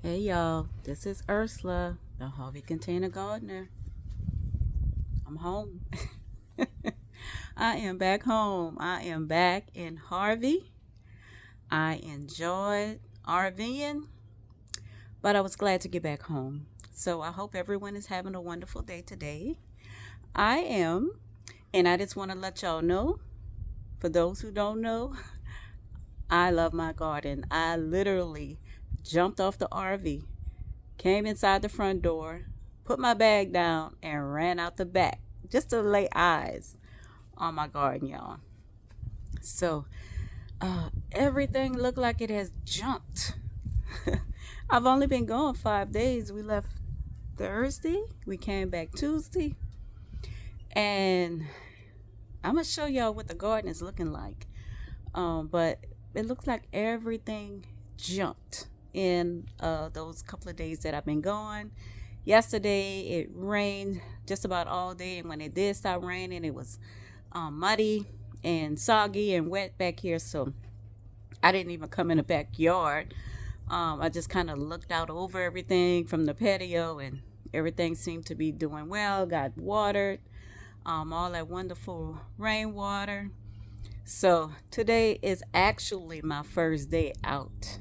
Hey y'all, this is Ursula, the Harvey Container Gardener. I'm home. I am back home. I am back in Harvey. I enjoyed RVing, but I was glad to get back home. So I hope everyone is having a wonderful day today. I am, and I just want to let y'all know, for those who don't know, I love my garden. I literally jumped off the RV, came inside the front door, put my bag down, and ran out the back just to lay eyes on my garden, y'all. So everything looked like it has jumped. I've only been gone 5 days. We left Thursday, we came back Tuesday, and I'm gonna show y'all what the garden is looking like. But it looks like everything jumped in those couple of days that I've been gone. Yesterday it rained just about all day, and when it did stop raining, it was muddy and soggy and wet back here. So I didn't even come in the backyard. I just kind of looked out over everything from the patio, and everything seemed to be doing well. Got watered, all that wonderful rainwater. So today is actually my first day out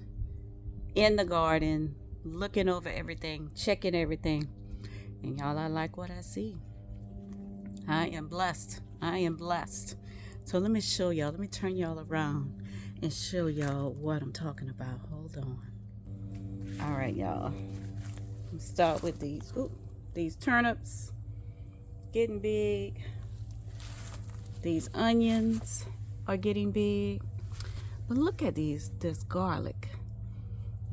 in the garden, looking over everything, checking everything. And y'all, I like what I see. I am blessed. I am blessed. So let me show y'all. Let me turn y'all around and show y'all what I'm talking about. Hold on. All right, y'all. Let's start with these. Ooh, these turnips getting big. These onions are getting big. But look at this garlic.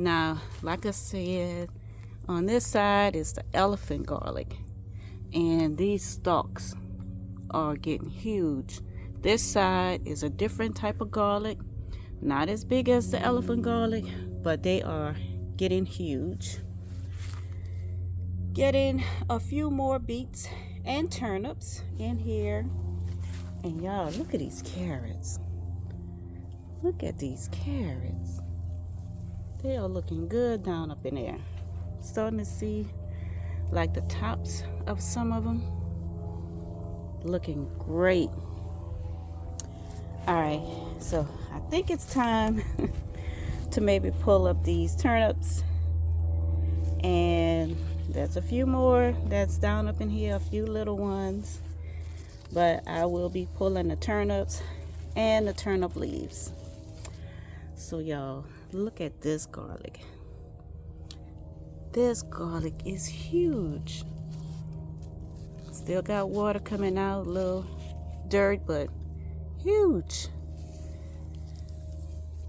Now, like I said, on this side is the elephant garlic. And these stalks are getting huge. This side is a different type of garlic. Not as big as the elephant garlic, but they are getting huge. Getting a few more beets and turnips in here. And y'all, look at these carrots. Look at these carrots. They are looking good down up in there. Starting to see like the tops of some of them. Looking great. All right, so I think it's time to maybe pull up these turnips. And there's a few more that's down up in here, a few little ones. But I will be pulling the turnips and the turnip leaves. So y'all, look at this garlic. This garlic is huge. Still got water coming out, a little dirt, but huge.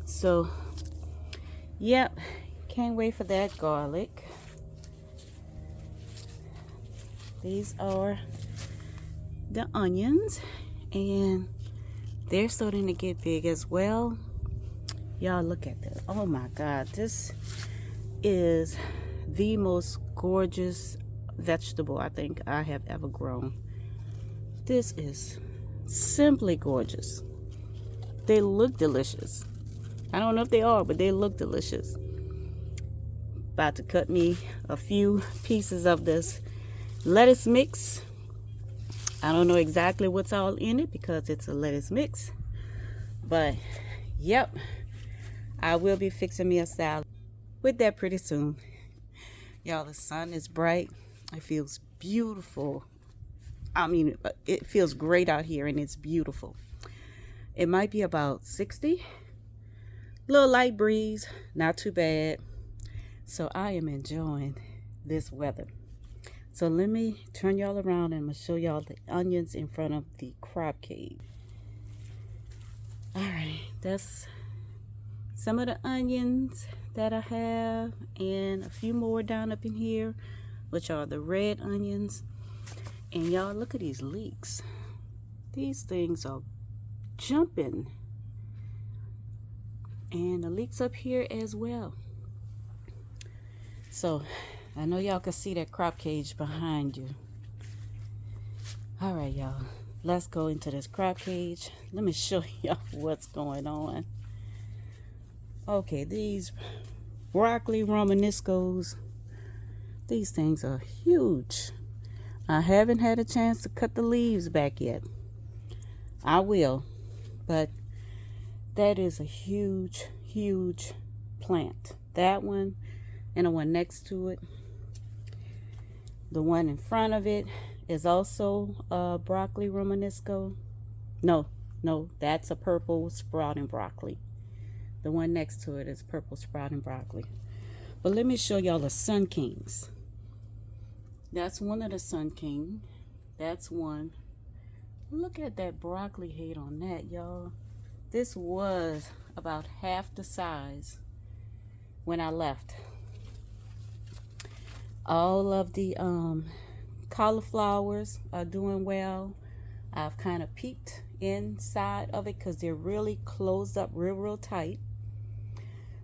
So, yep, can't wait for that garlic. These are the onions, and they're starting to get big as well. Y'all, look at this. Oh my God, this is the most gorgeous vegetable I think I have ever grown. This is simply gorgeous. They look delicious. I don't know if they are, but they look delicious. About to cut me a few pieces of this lettuce mix. I don't know exactly what's all in it because it's a lettuce mix, but yep, I will be fixing me a salad with that pretty soon. Y'all, the sun is bright. It feels beautiful. I mean, it feels great out here, and it's beautiful. It might be about 60. Little light breeze, not too bad. So I am enjoying this weather. So let me turn y'all around, and I'm going to show y'all the onions in front of the crab cage. All right, that's some of the onions that I have, and a few more down up in here, which are the red onions. And y'all, look at these leeks. These things are jumping. And the leeks up here as well. So I know y'all can see that crop cage behind you. All right, y'all, let's go into this crop cage. Let me show y'all what's going on. Okay, these broccoli romanescos. These things are huge. I haven't had a chance to cut the leaves back yet. I will, but that is a huge, huge plant. That one and the one next to it. The one in front of it is also broccoli romanesco. No, that's a purple sprouting broccoli. The one next to it is purple sprouting broccoli. But let me show y'all the Sun Kings. That's one of the Sun King. That's one. Look at that broccoli head on that, y'all. This was about half the size when I left. All of the cauliflowers are doing well. I've kind of peeked inside of it because they're really closed up real tight.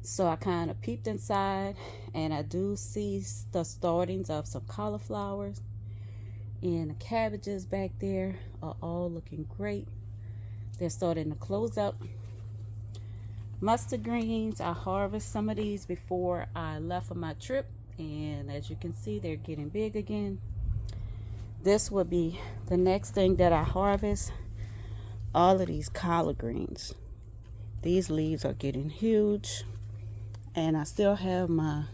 So I kind of peeped inside, and I do see the startings of some cauliflowers, and the cabbages back there are all looking great. They're starting to close up. Mustard greens, I harvest some of these before I left on my trip, and as you can see, they're getting big again. This would be the next thing that I harvest. All of these collard greens. These leaves are getting huge, and I still have my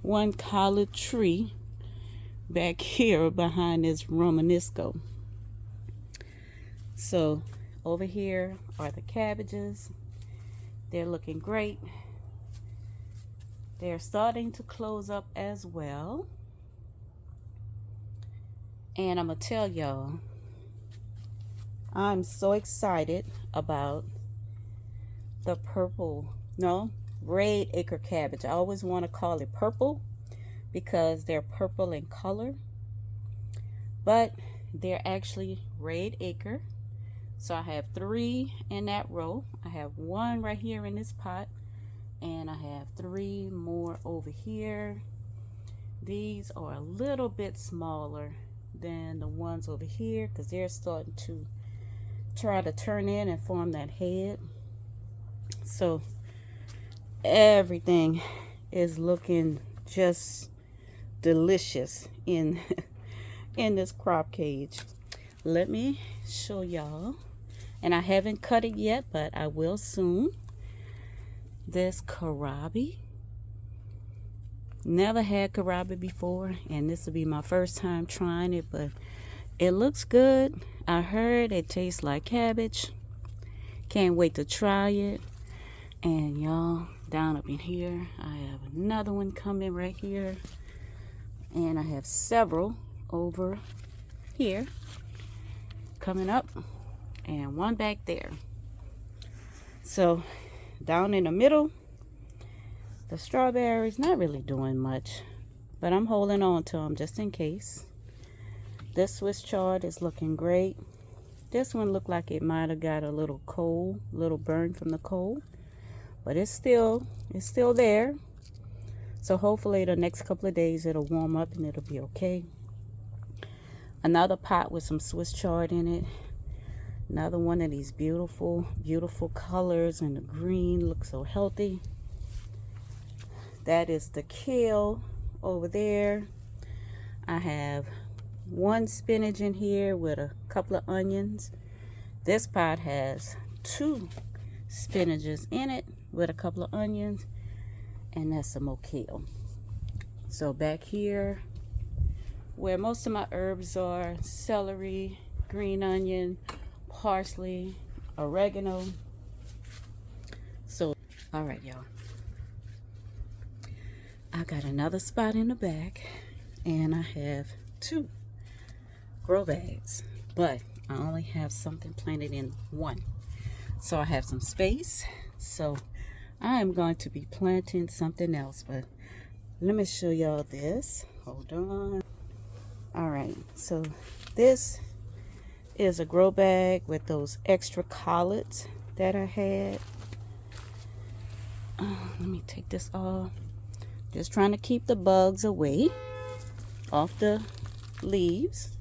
one collard tree back here behind this romanesco. So over here are the cabbages. They're looking great. They're starting to close up as well. And I'm gonna tell y'all, I'm so excited about the red acre cabbage. I always want to call it purple because they're purple in color, but they're actually red acre. So I have 3 in that row. I have 1 right here in this pot, and I have 3 more over here. These are a little bit smaller than the ones over here because they're starting to try to turn in and form that head. So everything is looking just delicious in in this crop cage. Let me show y'all, and I haven't cut it yet, but I will soon. This kohlrabi. Never had kohlrabi before, and this will be my first time trying it, but it looks good. I heard it tastes like cabbage. Can't wait to try it. And y'all, down up in here, I have another one coming right here, and I have several over here coming up, and one back there. So down in the middle, the strawberries not really doing much, but I'm holding on to them just in case. This Swiss chard is looking great. This one looked like it might have got a little coal, little burn from the coal, but it's still there. So hopefully the next couple of days it'll warm up and it'll be okay. Another pot with some Swiss chard in it. Another one of these beautiful colors, and the green looks so healthy. That is the kale over there. I have 1 spinach in here with a couple of onions. This pot has 2 spinaches in it with a couple of onions, and that's some more kale. So back here, where most of my herbs are, celery, green onion, parsley, oregano. So, all right, y'all. I got another spot in the back, and I have 2 grow bags, but I only have something planted in 1. So I have some space. So I am going to be planting something else, but let me show y'all this. Hold on. All right, so this is a grow bag with those extra collards that I had. Let me take this off. Just trying to keep the bugs away off the leaves.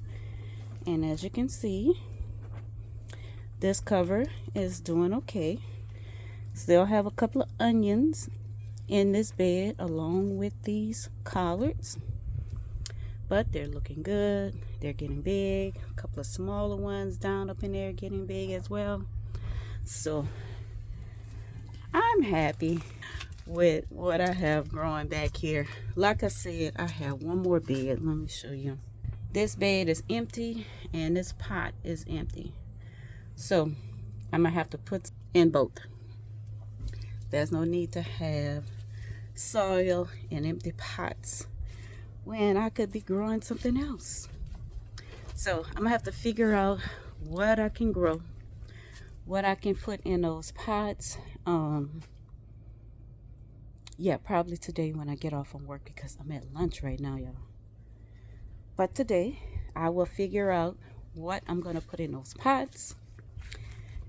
And as you can see, this cover is doing okay. Still have a couple of onions in this bed along with these collards, but they're looking good. They're getting big. A couple of smaller ones down up in there getting big as well. So I'm happy with what I have growing back here. Like I said, I have one more bed. Let me show you. This bed is empty and this pot is empty. So I'm gonna have to put in both. There's no need to have soil and empty pots when I could be growing something else. So I'm gonna have to figure out what I can grow, what I can put in those pots. Yeah, probably today when I get off from work, because I'm at lunch right now, y'all. But today I will figure out what I'm gonna put in those pots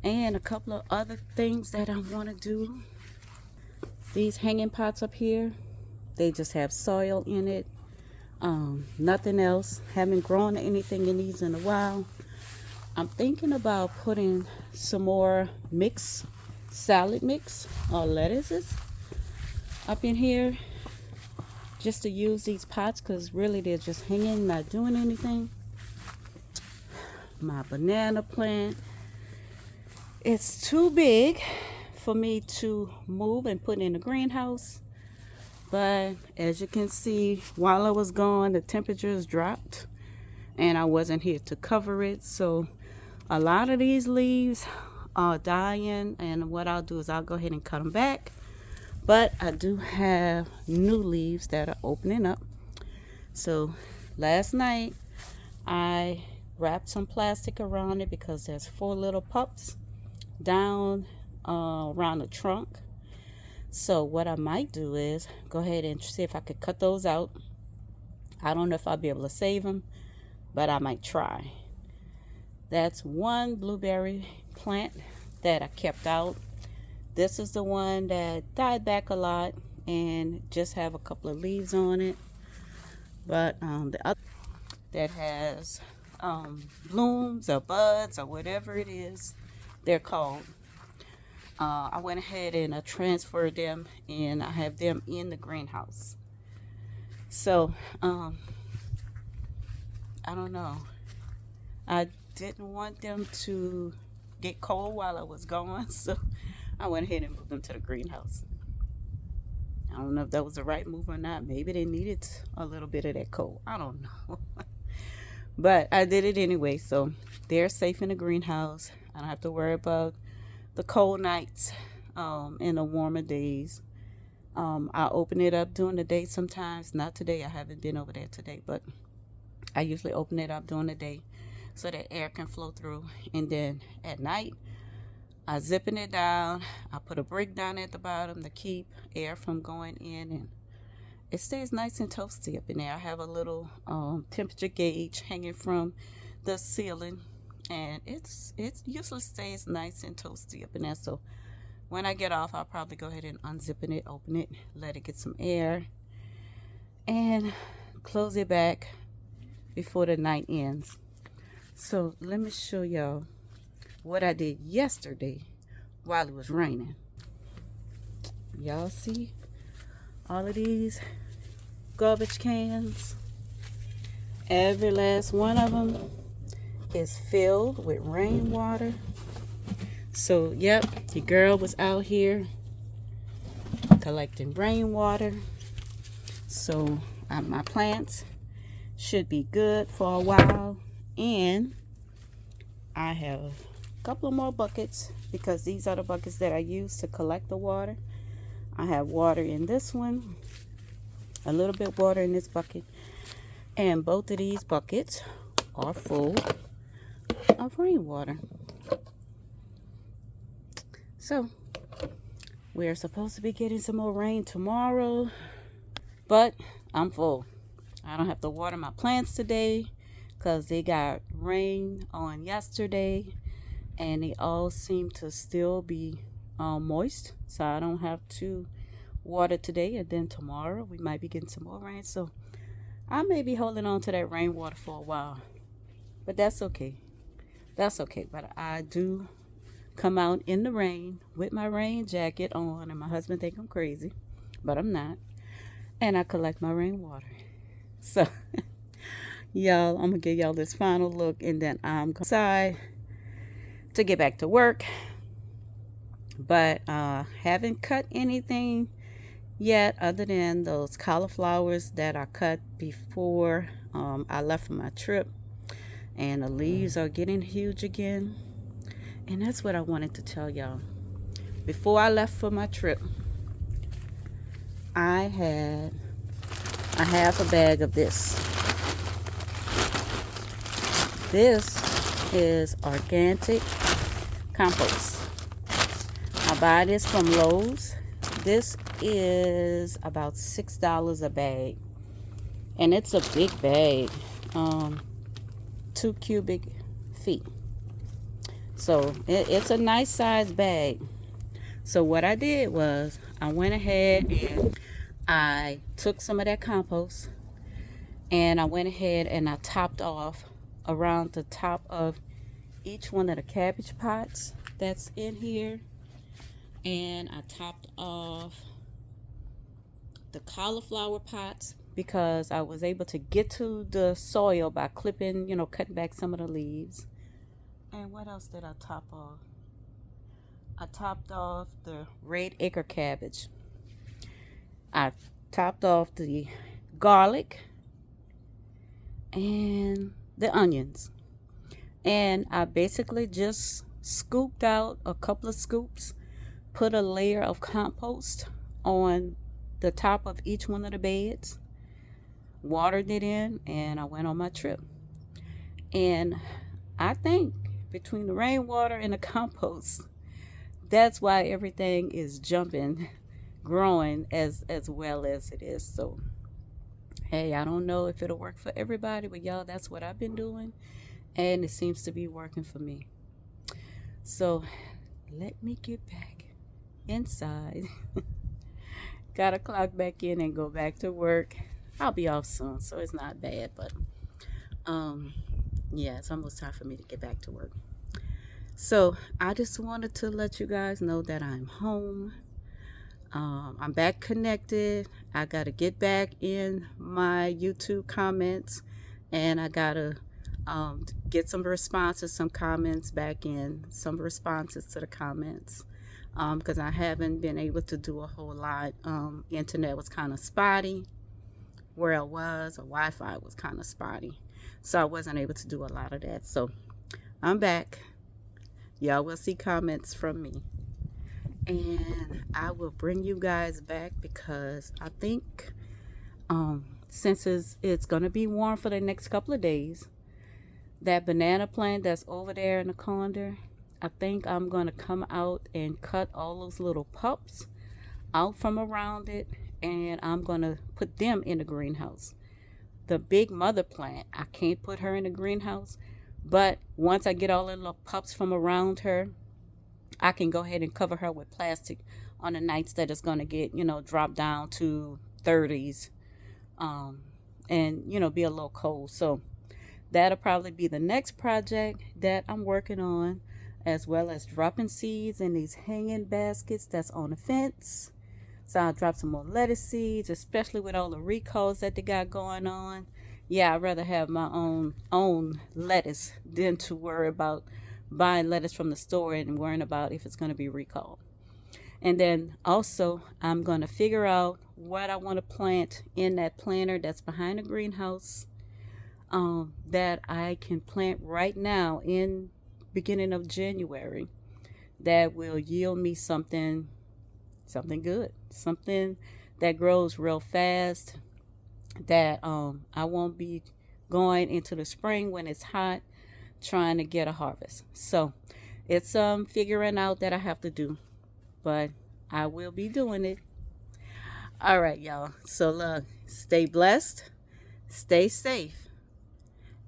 and a couple of other things that I want to do. These hanging pots up here, they just have soil in it. Nothing else. Haven't grown anything in these in a while. I'm thinking about putting some more salad mix or lettuces up in here just to use these pots, because really they're just hanging, not doing anything. My banana plant, it's too big for me to move and put in the greenhouse. But as you can see, while I was gone, the temperatures dropped and I wasn't here to cover it. So a lot of these leaves are dying, and what I'll do is I'll go ahead and cut them back. But I do have new leaves that are opening up. So last night I wrapped some plastic around it because there's 4 little pups down around the trunk. So what I might do is go ahead and see if I could cut those out. I don't know if I'll be able to save them, but I might try. That's one blueberry plant that I kept out. This is the one that died back a lot and just have a couple of leaves on it. But the other that has blooms or buds or whatever it is they're called, I went ahead and I transferred them, and I have them in the greenhouse. So I don't know, I didn't want them to get cold while I was gone, so I went ahead and moved them to the greenhouse. I don't know if that was the right move or not. Maybe they needed a little bit of that cold, I don't know. But I did it anyway, so they're safe in the greenhouse. I don't have to worry about the cold nights and the warmer days. I open it up during the day sometimes. Not today, I haven't been over there today, but I usually open it up during the day so that air can flow through. And then at night, I zipping it down. I put a brick down at the bottom to keep air from going in, and it stays nice and toasty up in there. I have a little temperature gauge hanging from the ceiling, and it usually stays nice and toasty up in there. So when I get off, I'll probably go ahead and unzip it, open it, let it get some air, and close it back before the night ends. So let me show y'all what I did yesterday while it was raining. Y'all see all of these garbage cans? Every last one of them is filled with rainwater. So yep, the girl was out here collecting rainwater. So my plants should be good for a while. And I have a couple of more buckets, because these are the buckets that I use to collect the water. I have water in this one, a little bit water in this bucket, and both of these buckets are full of rainwater. So we're supposed to be getting some more rain tomorrow, but I'm full. I don't have to water my plants today because they got rain on yesterday, and they all seem to still be moist, so I don't have to water today. And then tomorrow we might be getting some more rain, so I may be holding on to that rainwater for a while, but that's okay. But I do come out in the rain with my rain jacket on, and my husband think I'm crazy, but I'm not. And I collect my rainwater. So, y'all, I'm gonna give y'all this final look, and then I'm going inside to get back to work. But haven't cut anything yet, other than those cauliflowers that I cut before I left for my trip. And the leaves are getting huge again. And that's what I wanted to tell y'all. Before I left for my trip, I had a half a bag of this. This is organic compost. I buy this from Lowe's. This is about $6 a bag. And it's a big bag. 2 cubic feet. So it's a nice size bag. So what I did was I went ahead and I took some of that compost and I went ahead and I topped off around the top of each one of the cabbage pots that's in here. And I topped off the cauliflower pots because I was able to get to the soil by clipping, cutting back some of the leaves. And what else did I top off? I topped off the red acre cabbage. I topped off the garlic and the onions. And I basically just scooped out a couple of scoops, put a layer of compost on the top of each one of the beds, watered it in, and I went on my trip. And I think between the rainwater and the compost, that's why everything is jumping, growing as well as it is. So hey, I don't know if it'll work for everybody, but y'all, that's what I've been doing, and it seems to be working for me. So let me get back inside. Gotta clock back in and go back to work. I'll be off soon, so it's not bad, but yeah, it's almost time for me to get back to work. So I just wanted to let you guys know that I'm home. I'm back connected. I got to get back in my YouTube comments, and I got to get some responses, some comments back in, some responses to the comments, because I haven't been able to do a whole lot. Internet was kind of spotty where I was, or Wi-Fi was kind of spotty, so I wasn't able to do a lot of that. So I'm back. Y'all will see comments from me, and I will bring you guys back because I think since it's going to be warm for the next couple of days, that banana plant that's over there in the corner, I think I'm going to come out and cut all those little pups out from around it, and I'm going to put them in the greenhouse. The big mother plant, I can't put her in the greenhouse, but once I get all the little pups from around her, I can go ahead and cover her with plastic on the nights that it's going to get, drop down to 30s, and, be a little cold. So that'll probably be the next project that I'm working on, as well as dropping seeds in these hanging baskets that's on the fence. So I'll drop some more lettuce seeds, especially with all the recalls that they got going on. Yeah, I'd rather have my own lettuce than to worry about buying lettuce from the store and worrying about if it's going to be recalled. And then also, I'm going to figure out what I want to plant in that planter that's behind the greenhouse, that I can plant right now in beginning of January, that will yield me something good, something that grows real fast, that I won't be going into the spring when it's hot trying to get a harvest. So it's figuring out that I have to do, but I will be doing it. All right, y'all. So look, stay blessed, stay safe,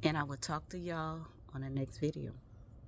and I will talk to y'all on the next video.